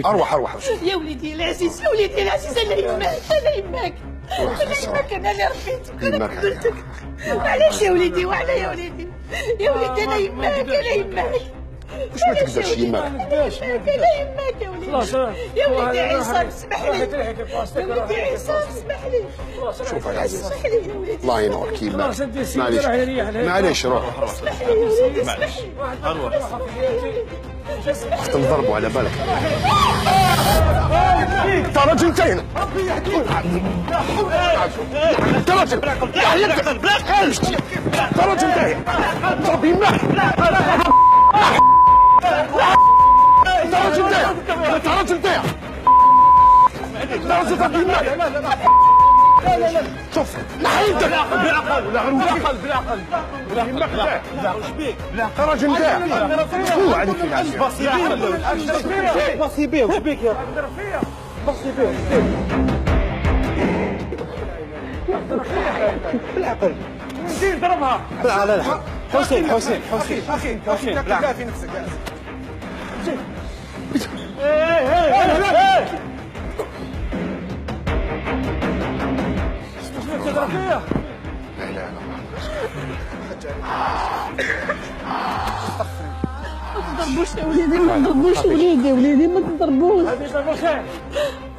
اروح يا وليدي العزيز، يا وليدي العزيز، انا يماك، انا يماك، انا يماك، انا اللي ربيتك، انا كبرتك. علاش يا وليدي؟ وعلى يا وليدي، يا وليدي انا يماك، انا يماك. واش ما تقدرش يماك؟ انا يماك يا وليدي. يا وليدي عصام اسمح لي، يا وليدي عصام اسمح لي. شوف يا عزيز، اسمح لي يا وليدي. الله ينورك يماك. معليش روح. اسمح لي يا وليدي، اسمح لي. اروح راح نضربوا على بالك. انت راجل انت هنا. انت راجل. انت راجل انت هنا. ضرب يماك. انت راجل انت هنا. انت راجل انت هنا. انت راجل ضرب يماك. شوف نحيدك بالعقل بالعقل يماك انت راجل انت هو عليك العزيز. بصي بيه وش بيك يا بصي بيه بالعقل زين ضربها. لا لا لا حسين حسين حسين حسين حسين لا في نفسك زين. لا اله الا الله. ما تضربوش يا وليدي، ما تضربوش وليدي، وليدي ما تضربوش.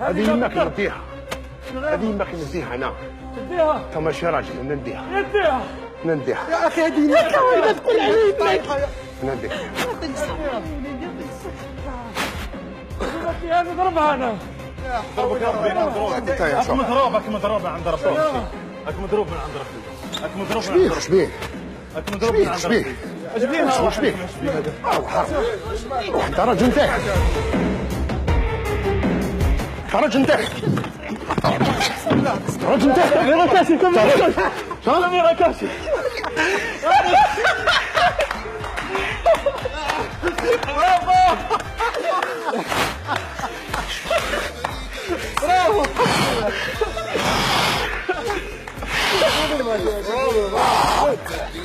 هذه يماك نديها، هذه يماك نديها انا. تديها انت ماشي راجل. نديها نديها نديها يا اخي هذه يماك. لا تقول علي يماك. نديها. يعطيك الصحة يا وليدي، يعطيك الصحة. انا ضربها انا. انت يا اك شوف مضروب عند ربي. اك مضروب من عند ربي. اك مضروب من عند ربي. شبيه اك مضروب من عند شبيه ربي. شبيه روح روح. انت راجل انت. انت راجل انت. راجل انت. ركاشي كم ركاشي.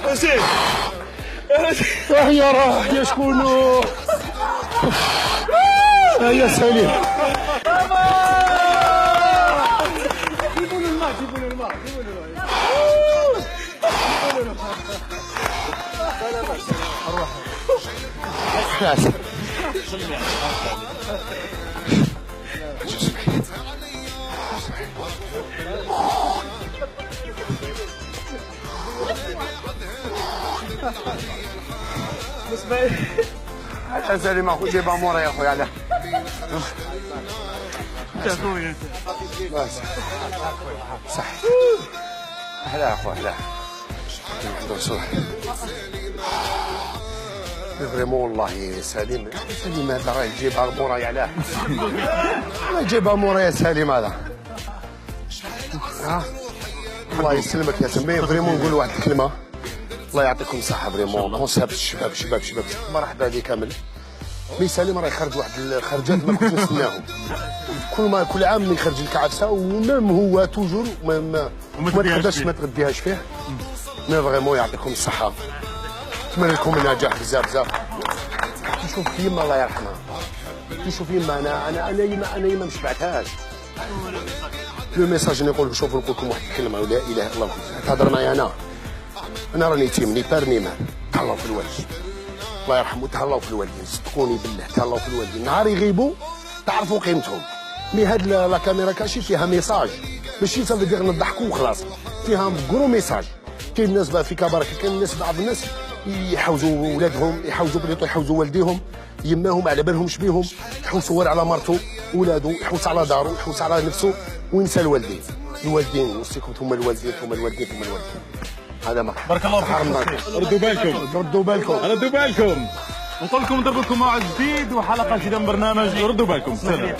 حسين راح يا شكونو. يا سليم. جيبوا له الماء جيبوا له الماء جيبوا له الماء. يا سليم اخو جيبها مورا يا اخويا. علاه يا خويا صح. هلا اخويا هلا. فريمون والله سليم. سليم هذا راه يجيبها موراي. علاه ما يجيبها موراي يا سليم هذا. الله يسلمك يا سمي. فريمون نقول واحد الكلمه، الله يعطيكم الصحه. فريمون كونسيبت الشباب شباب شباب مرحبا به كامل. مي سليم راه يخرج واحد الخرجات ما كنتش نستناهم. كل عام من يخرج لك عفسه، ومام هو توجور ما تقدرش ما تغديهاش فيه. مي فريمون يعطيكم الصحه. نتمنى لكم النجاح بزاف بزاف. تشوف يما الله يرحمها، تشوف يما انا يما ما شبعتهاش. لو ميساج نقول شوفوا نقول لكم واحد الكلمه، ولا اله الا الله. تهضر معايا انا راني يتيم، ني بار ني مال. تهلاو في الوالدين الله يرحمه، تهلاو في الوالدين صدقوني بالله. تهلاو في الوالدين نهار يغيبوا تعرفوا قيمتهم. مي هاد لا كاميرا كاشي فيها ميساج، ماشي صافي دير نضحكوا وخلاص، فيها كرو ميساج. كاين الناس بقى في كبارك، كاين الناس بعض الناس يحوزوا ولادهم، يحوزوا بليطو، يحوزوا والديهم يماهم على بالهمش بيهم، يحوسوا غير على مرته ولادو، يحوس على دارو، يحوس على نفسه وينسى الوالدين. الوالدين وصيكم ثم الوالدين ثم الوالدين ثم الوالدين. هذا ما بارك الله فيكم. ردوا بالكم ردوا بالكم ردوا بالكم. نقول لكم نضرب لكم موعد جديد وحلقه جديده من برنامج ردوا بالكم. سلام.